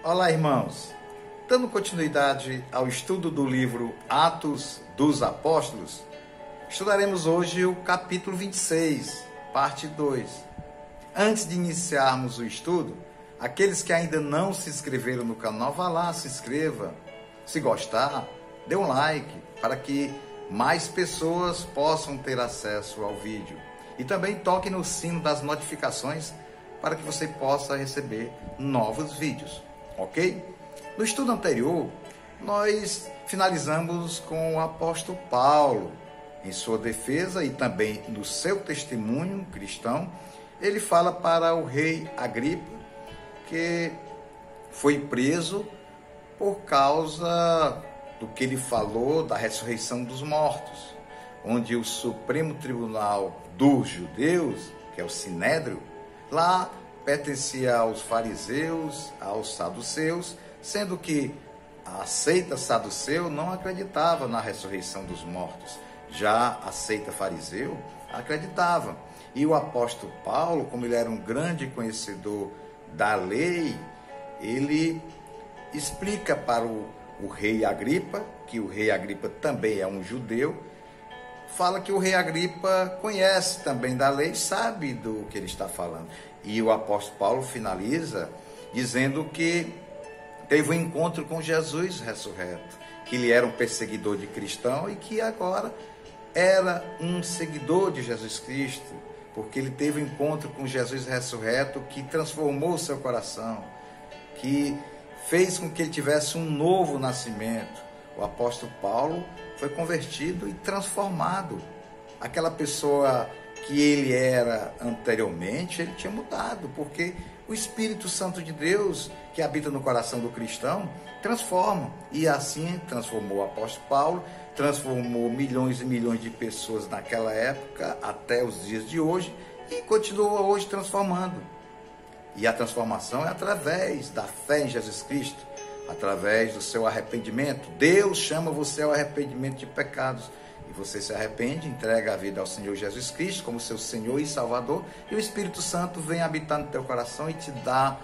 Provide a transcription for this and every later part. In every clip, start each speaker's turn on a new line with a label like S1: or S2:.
S1: Olá, irmãos. Dando continuidade ao estudo do livro Atos dos Apóstolos, estudaremos hoje o capítulo 26, parte 2. Antes de iniciarmos o estudo, aqueles que ainda não se inscreveram no canal, vá lá, se inscreva. Se gostar, dê um like para que mais pessoas possam ter acesso ao vídeo. E também toque no sino das notificações para que você possa receber novos vídeos, ok? No estudo anterior, nós finalizamos com o apóstolo Paulo. Em sua defesa e também no seu testemunho cristão, ele fala para o rei Agripa que foi preso por causa do que ele falou da ressurreição dos mortos, onde o Supremo Tribunal dos Judeus, que é o Sinédrio, lá pertencia aos fariseus, aos saduceus, sendo que a seita saduceu não acreditava na ressurreição dos mortos, já a seita fariseu acreditava. E o apóstolo Paulo, como ele era um grande conhecedor da lei, ele explica para o rei Agripa, que o rei Agripa também é um judeu, fala que o rei Agripa conhece também da lei, sabe do que ele está falando. E o apóstolo Paulo finaliza dizendo que teve um encontro com Jesus ressurreto, que ele era um perseguidor de cristão e que agora era um seguidor de Jesus Cristo, porque ele teve um encontro com Jesus ressurreto que transformou o seu coração, que fez com que ele tivesse um novo nascimento. O apóstolo Paulo foi convertido e transformado. Aquela pessoa que ele era anteriormente, ele tinha mudado, porque o Espírito Santo de Deus, que habita no coração do cristão, transforma. E assim transformou o apóstolo Paulo, transformou milhões e milhões de pessoas naquela época, até os dias de hoje, e continua hoje transformando. E a transformação é através da fé em Jesus Cristo, através do seu arrependimento. Deus chama você ao arrependimento de pecados. E você se arrepende, entrega a vida ao Senhor Jesus Cristo como seu Senhor e Salvador. E o Espírito Santo vem habitar no teu coração e te dá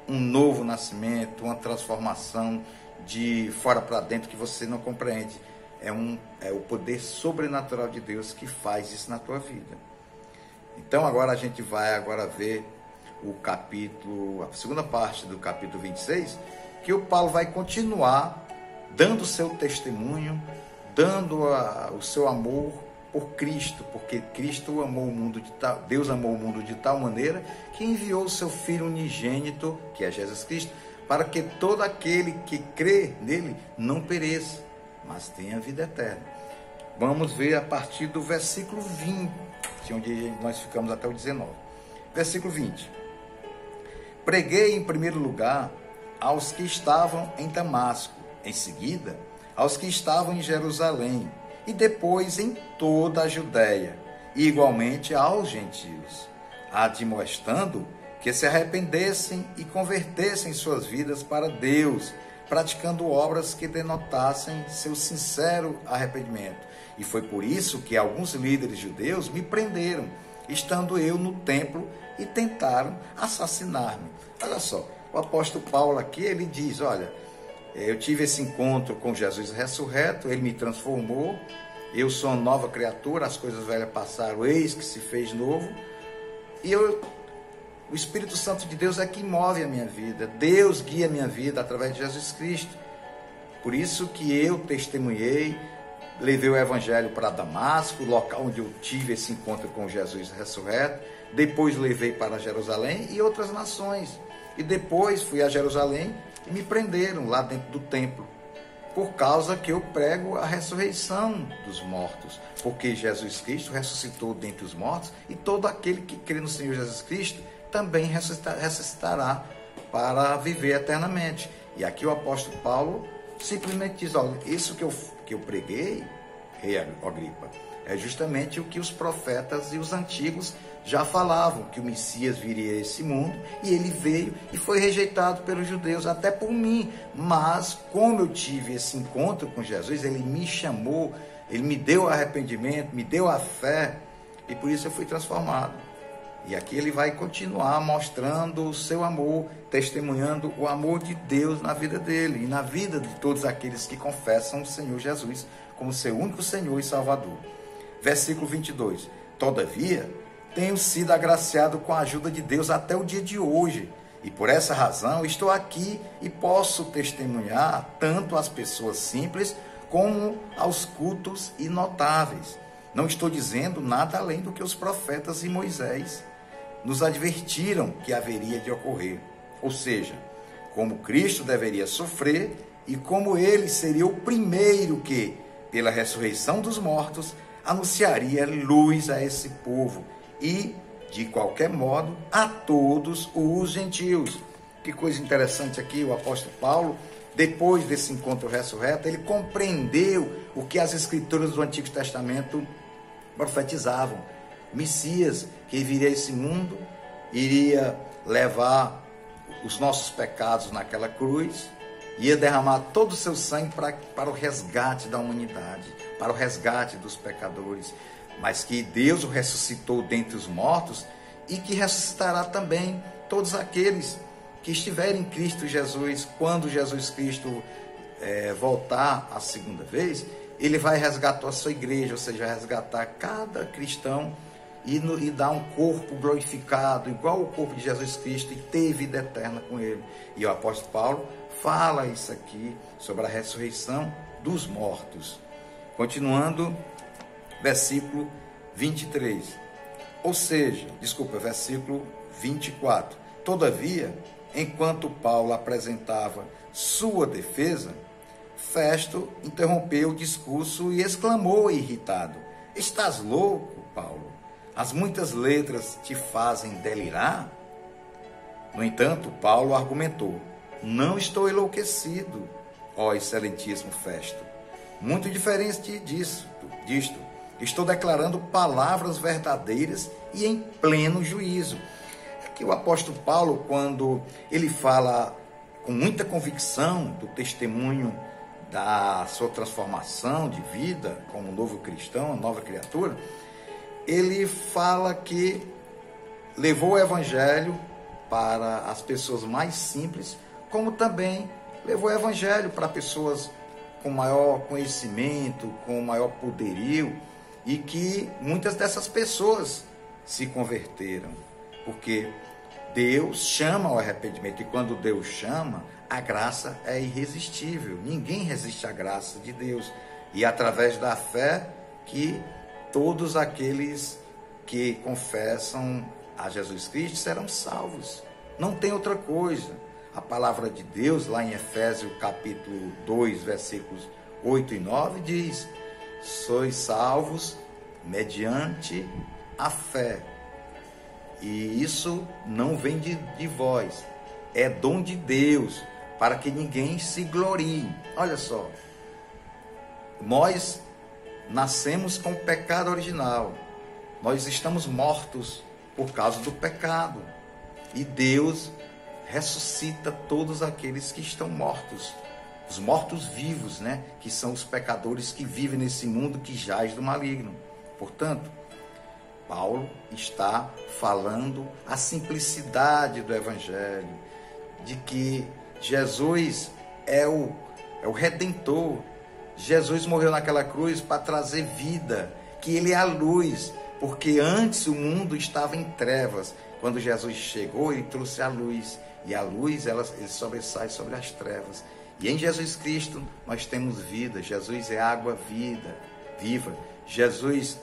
S1: um novo nascimento, uma transformação de fora para dentro que você não compreende. É o poder sobrenatural de Deus que faz isso na tua vida. Então agora a gente vai ver a segunda parte do capítulo 26, que o Paulo vai continuar dando o seu testemunho, dando o seu amor por Cristo, porque Cristo amou o mundo Deus amou o mundo de tal maneira que enviou o seu Filho unigênito, que é Jesus Cristo, para que todo aquele que crê nele não pereça, mas tenha vida eterna. Vamos ver a partir do versículo 20, onde nós ficamos até o 19. Versículo 20. Preguei em primeiro lugar aos que estavam em Damasco, em seguida aos que estavam em Jerusalém, e depois em toda a Judéia, e igualmente aos gentios, admoestando que se arrependessem e convertessem suas vidas para Deus, praticando obras que denotassem seu sincero arrependimento. E foi por isso que alguns líderes judeus me prenderam, estando eu no templo, e tentaram assassinar-me. Olha só, o apóstolo Paulo aqui, ele diz, olha, eu tive esse encontro com Jesus ressurreto, ele me transformou, eu sou uma nova criatura, as coisas velhas passaram, eis que se fez novo, e o Espírito Santo de Deus é que move a minha vida, Deus guia a minha vida através de Jesus Cristo. Por isso que eu testemunhei, levei o evangelho para Damasco, local onde eu tive esse encontro com Jesus ressurreto, depois levei para Jerusalém e outras nações, e depois fui a Jerusalém e me prenderam lá dentro do templo, por causa que eu prego a ressurreição dos mortos, porque Jesus Cristo ressuscitou dentre os mortos, e todo aquele que crê no Senhor Jesus Cristo também ressuscitará para viver eternamente. E aqui o apóstolo Paulo simplesmente diz, olha, isso que eu preguei, rei Agripa, é justamente o que os profetas e os antigos já falavam, que o Messias viria a esse mundo, e ele veio e foi rejeitado pelos judeus, até por mim, mas como eu tive esse encontro com Jesus, ele me chamou, ele me deu arrependimento, me deu a fé, e por isso eu fui transformado. E aqui ele vai continuar mostrando o seu amor, testemunhando o amor de Deus na vida dele e na vida de todos aqueles que confessam o Senhor Jesus como seu único Senhor e Salvador. Versículo 22. Todavia, tenho sido agraciado com a ajuda de Deus até o dia de hoje. E por essa razão estou aqui e posso testemunhar tanto às pessoas simples como aos cultos e notáveis. Não estou dizendo nada além do que os profetas e Moisés nos advertiram que haveria de ocorrer. Ou seja, como Cristo deveria sofrer e como ele seria o primeiro que, pela ressurreição dos mortos, anunciaria luz a esse povo e, de qualquer modo, a todos os gentios. Que coisa interessante aqui, o apóstolo Paulo, depois desse encontro ressurreto, ele compreendeu o que as escrituras do Antigo Testamento profetizavam. Messias que viria a esse mundo, iria levar os nossos pecados naquela cruz, ia derramar todo o seu sangue para o resgate da humanidade, para o resgate dos pecadores, mas que Deus o ressuscitou dentre os mortos e que ressuscitará também todos aqueles que estiverem em Cristo Jesus. Quando Jesus Cristo voltar a segunda vez, ele vai resgatar a sua igreja, ou seja, resgatar cada cristão e dar um corpo glorificado, igual o corpo de Jesus Cristo, e ter vida eterna com ele. E o apóstolo Paulo fala isso aqui, sobre a ressurreição dos mortos. Continuando, versículo 23. Versículo 24. Todavia, enquanto Paulo apresentava sua defesa, Festo interrompeu o discurso e exclamou irritado: estás louco, Paulo? As muitas letras te fazem delirar? No entanto, Paulo argumentou: não estou enlouquecido, ó excelentíssimo Festo. Muito diferente disto. Estou declarando palavras verdadeiras e em pleno juízo. Aqui o apóstolo Paulo, quando ele fala com muita convicção do testemunho da sua transformação de vida como novo cristão, nova criatura, ele fala que levou o evangelho para as pessoas mais simples, como também levou o evangelho para pessoas com maior conhecimento, com maior poderio, e que muitas dessas pessoas se converteram, porque Deus chama ao arrependimento, e quando Deus chama, a graça é irresistível. Ninguém resiste à graça de Deus. E através da fé que todos aqueles que confessam a Jesus Cristo serão salvos. Não tem outra coisa. A palavra de Deus, lá em Efésios capítulo 2, versículos 8 e 9, diz: sois salvos mediante a fé. E isso não vem de vós, é dom de Deus, para que ninguém se glorie. Olha só, nós nascemos com o pecado original, nós estamos mortos por causa do pecado, e Deus ressuscita todos aqueles que estão mortos, os mortos vivos, né? Que são os pecadores que vivem nesse mundo que jaz do maligno. Portanto, Paulo está falando a simplicidade do Evangelho, de que Jesus é o Redentor. Jesus morreu naquela cruz para trazer vida, que Ele é a luz, porque antes o mundo estava em trevas. Quando Jesus chegou, Ele trouxe a luz, e a luz ele sobressai sobre as trevas. E em Jesus Cristo nós temos vida. Jesus é água viva. Jesus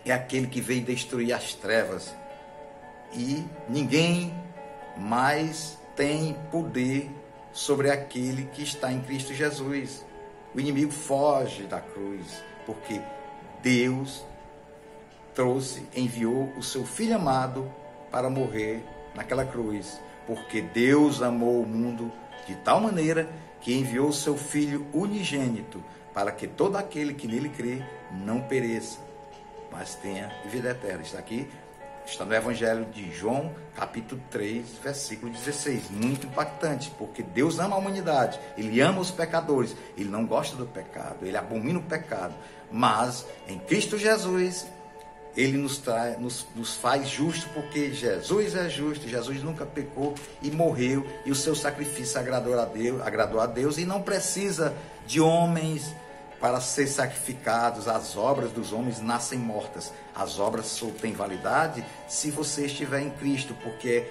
S1: é aquele que veio destruir as trevas. E ninguém mais tem poder sobre aquele que está em Cristo Jesus. O inimigo foge da cruz, porque Deus enviou o seu Filho amado para morrer naquela cruz. Porque Deus amou o mundo de tal maneira que enviou o seu Filho unigênito, para que todo aquele que nele crê não pereça, mas tenha vida eterna. Isso aqui está no Evangelho de João, capítulo 3, versículo 16. Muito impactante, porque Deus ama a humanidade, Ele ama os pecadores, Ele não gosta do pecado, Ele abomina o pecado. Mas em Cristo Jesus, ele nos faz justo, porque Jesus é justo, Jesus nunca pecou e morreu, e o seu sacrifício agradou a Deus, e não precisa de homens para ser sacrificados. As obras dos homens nascem mortas. As obras só têm validade se você estiver em Cristo, porque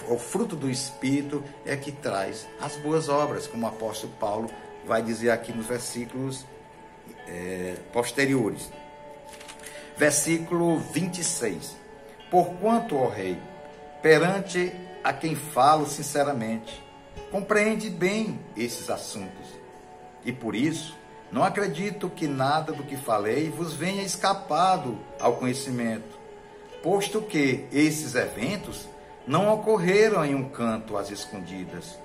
S1: o fruto do Espírito é que traz as boas obras, como o apóstolo Paulo vai dizer aqui nos versículos posteriores. Versículo 26. Porquanto, ó Rei, perante a quem falo sinceramente, compreende bem esses assuntos, e por isso não acredito que nada do que falei vos venha escapado ao conhecimento, posto que esses eventos não ocorreram em um canto às escondidas.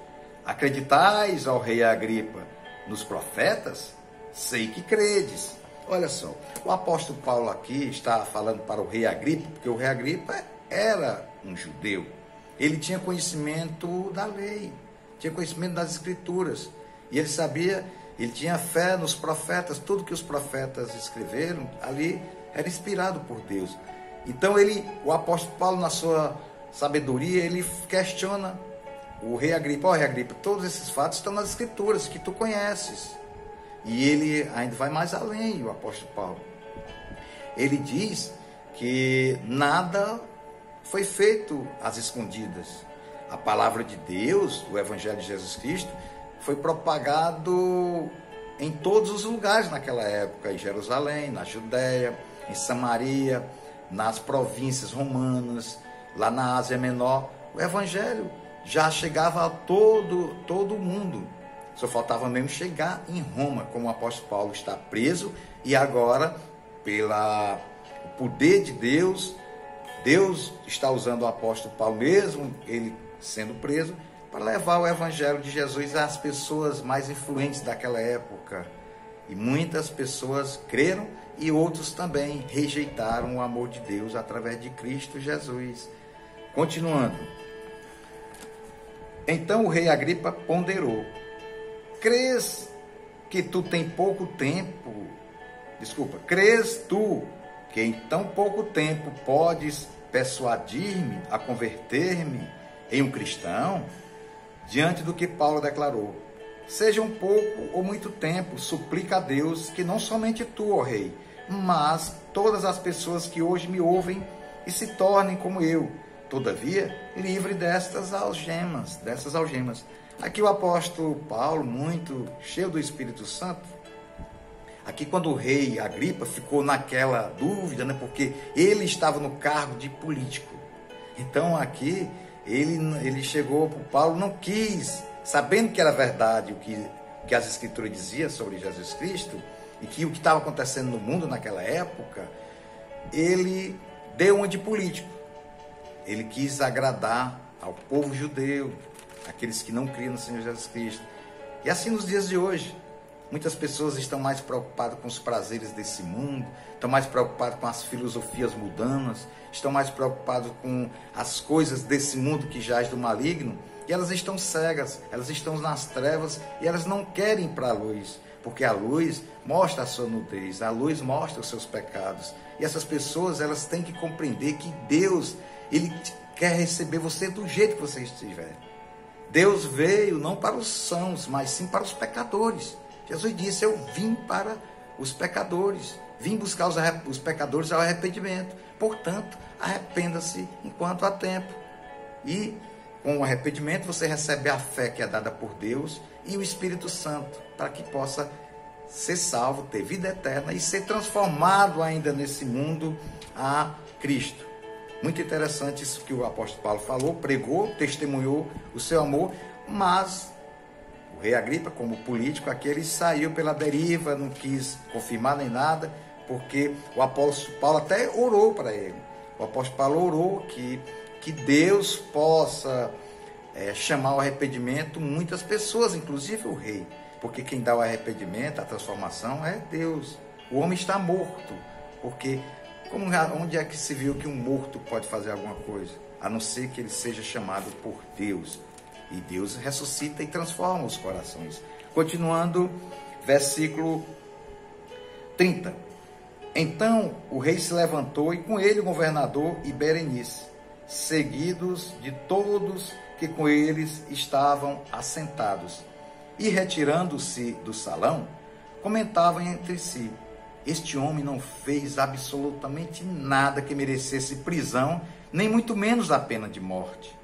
S1: Acreditais, ó Rei Agripa, nos profetas? Sei que credes. Olha só, o apóstolo Paulo aqui está falando para o rei Agripa, porque o rei Agripa era um judeu. Ele tinha conhecimento da lei, tinha conhecimento das escrituras, e ele sabia, ele tinha fé nos profetas. Tudo que os profetas escreveram ali era inspirado por Deus. Então o apóstolo Paulo, na sua sabedoria, ele questiona o rei Agripa: ó rei Agripa, todos esses fatos estão nas escrituras que tu conheces. E ele ainda vai mais além, o apóstolo Paulo. Ele diz que nada foi feito às escondidas. A palavra de Deus, o Evangelho de Jesus Cristo, foi propagado em todos os lugares naquela época, em Jerusalém, na Judéia, em Samaria, nas províncias romanas, lá na Ásia Menor. O Evangelho já chegava a todo o mundo. Só faltava mesmo chegar em Roma, como o apóstolo Paulo está preso, e agora, pelo poder de Deus, Deus está usando o apóstolo Paulo, mesmo ele sendo preso, para levar o evangelho de Jesus às pessoas mais influentes daquela época. E muitas pessoas creram e outros também rejeitaram o amor de Deus através de Cristo Jesus. Continuando. Então o rei Agripa ponderou: crês tu que em tão pouco tempo podes persuadir-me a converter-me em um cristão? Diante do que Paulo declarou: seja um pouco ou muito tempo, suplica a Deus que não somente tu, ó rei, mas todas as pessoas que hoje me ouvem e se tornem como eu, todavia livre dessas algemas. Aqui o apóstolo Paulo, muito cheio do Espírito Santo, aqui quando o rei Agripa ficou naquela dúvida, né, porque ele estava no cargo de político. Então aqui ele chegou para Paulo, não quis, sabendo que era verdade o que as escrituras diziam sobre Jesus Cristo, e que o que estava acontecendo no mundo naquela época, ele deu uma de político. Ele quis agradar ao povo judeu, aqueles que não criam no Senhor Jesus Cristo. E assim nos dias de hoje, muitas pessoas estão mais preocupadas com os prazeres desse mundo, estão mais preocupadas com as filosofias mundanas, estão mais preocupadas com as coisas desse mundo que jaz do maligno, e elas estão cegas, elas estão nas trevas, e elas não querem ir para a luz, porque a luz mostra a sua nudez, a luz mostra os seus pecados. E essas pessoas, elas têm que compreender que Deus, Ele quer receber você do jeito que você estiver. Deus veio não para os sãos, mas sim para os pecadores. Jesus disse: eu vim para os pecadores, vim buscar os pecadores ao arrependimento. Portanto, arrependa-se enquanto há tempo. E com o arrependimento você recebe a fé que é dada por Deus e o Espírito Santo, para que possa ser salvo, ter vida eterna e ser transformado ainda nesse mundo a Cristo. Muito interessante isso que o apóstolo Paulo falou, pregou, testemunhou o seu amor, mas o rei Agripa, como político, aquele saiu pela deriva, não quis confirmar nem nada, porque o apóstolo Paulo até orou para ele. O apóstolo Paulo orou que Deus possa chamar ao arrependimento muitas pessoas, inclusive o rei, porque quem dá o arrependimento, a transformação, é Deus. O homem está morto, porque onde é que se viu que um morto pode fazer alguma coisa? A não ser que ele seja chamado por Deus. E Deus ressuscita e transforma os corações. Continuando, versículo 30. Então o rei se levantou e com ele o governador e Berenice, seguidos de todos que com eles estavam assentados. E retirando-se do salão, comentavam entre si: este homem não fez absolutamente nada que merecesse prisão, nem muito menos a pena de morte.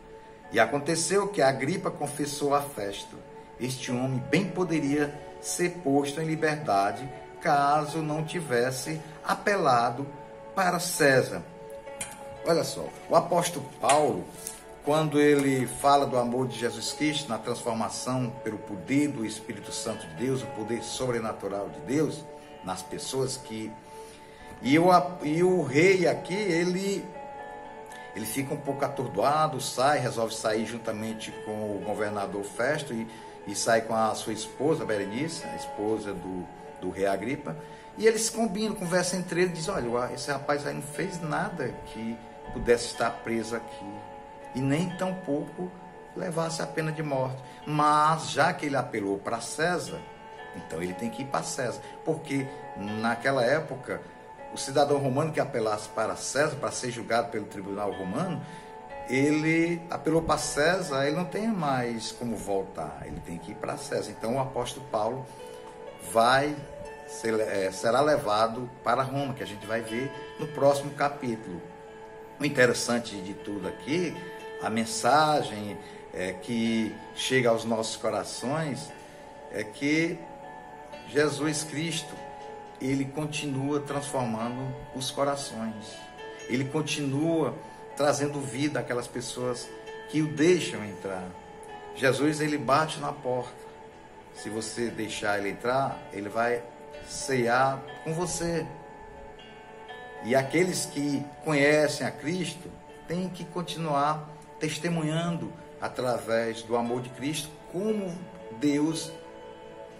S1: E aconteceu que Agripa confessou a Festo: este homem bem poderia ser posto em liberdade, caso não tivesse apelado para César. Olha só, o apóstolo Paulo, quando ele fala do amor de Jesus Cristo na transformação pelo poder do Espírito Santo de Deus, o poder sobrenatural de Deus nas pessoas que... E o rei aqui, ele fica um pouco atordoado, resolve sair juntamente com o governador Festo e sai com a sua esposa, Berenice, a esposa do rei Agripa, e eles combinam, conversam entre eles, dizem: olha, esse rapaz aí não fez nada que pudesse estar preso aqui, e nem tampouco levasse a pena de morte, mas já que ele apelou para César, então ele tem que ir para César, porque naquela época o cidadão romano que apelasse para César, para ser julgado pelo tribunal romano, ele apelou para César, ele não tem mais como voltar, ele tem que ir para César. Então o apóstolo Paulo será levado para Roma, que a gente vai ver no próximo capítulo. O interessante de tudo aqui, a mensagem que chega aos nossos corações, é que Jesus Cristo, ele continua transformando os corações, ele continua trazendo vida àquelas pessoas que o deixam entrar. Jesus, ele bate na porta. Se você deixar ele entrar, ele vai cear com você. E aqueles que conhecem a Cristo têm que continuar testemunhando através do amor de Cristo como Deus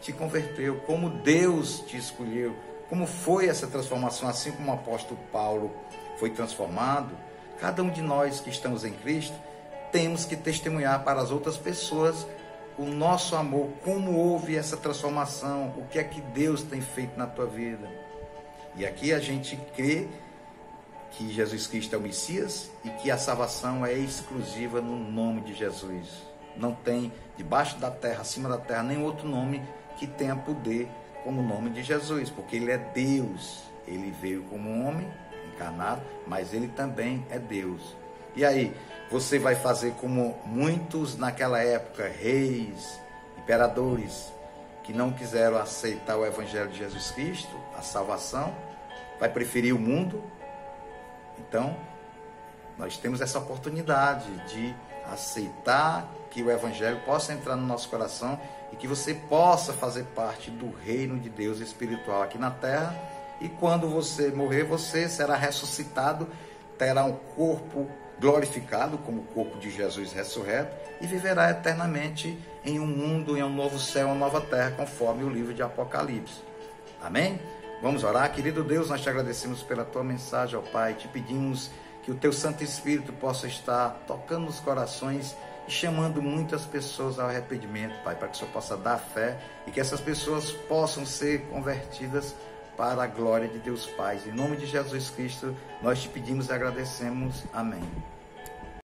S1: te converteu, como Deus te escolheu, como foi essa transformação, assim como o apóstolo Paulo foi transformado. Cada um de nós que estamos em Cristo temos que testemunhar para as outras pessoas o nosso amor, como houve essa transformação, o que é que Deus tem feito na tua vida. E aqui a gente crê que Jesus Cristo é o Messias e que a salvação é exclusiva no nome de Jesus. Não tem debaixo da terra, acima da terra, nem outro nome que tenha poder como o nome de Jesus, porque ele é Deus. Ele veio como um homem encarnado, mas ele também é Deus. E aí, você vai fazer como muitos naquela época, reis, imperadores, que não quiseram aceitar o Evangelho de Jesus Cristo, a salvação, vai preferir o mundo? Então, nós temos essa oportunidade de aceitar que o Evangelho possa entrar no nosso coração e que você possa fazer parte do reino de Deus espiritual aqui na terra. E quando você morrer, você será ressuscitado, terá um corpo glorificado como o corpo de Jesus ressurreto e viverá eternamente em um mundo, em um novo céu, uma nova terra, conforme o livro de Apocalipse. Amém? Vamos orar. Querido Deus, nós te agradecemos pela tua mensagem, ó Pai. Te pedimos que o teu Santo Espírito possa estar tocando nos corações e chamando muitas pessoas ao arrependimento, Pai, para que o Senhor possa dar fé e que essas pessoas possam ser convertidas para a glória de Deus Pai. Em nome de Jesus Cristo, nós te pedimos e agradecemos. Amém.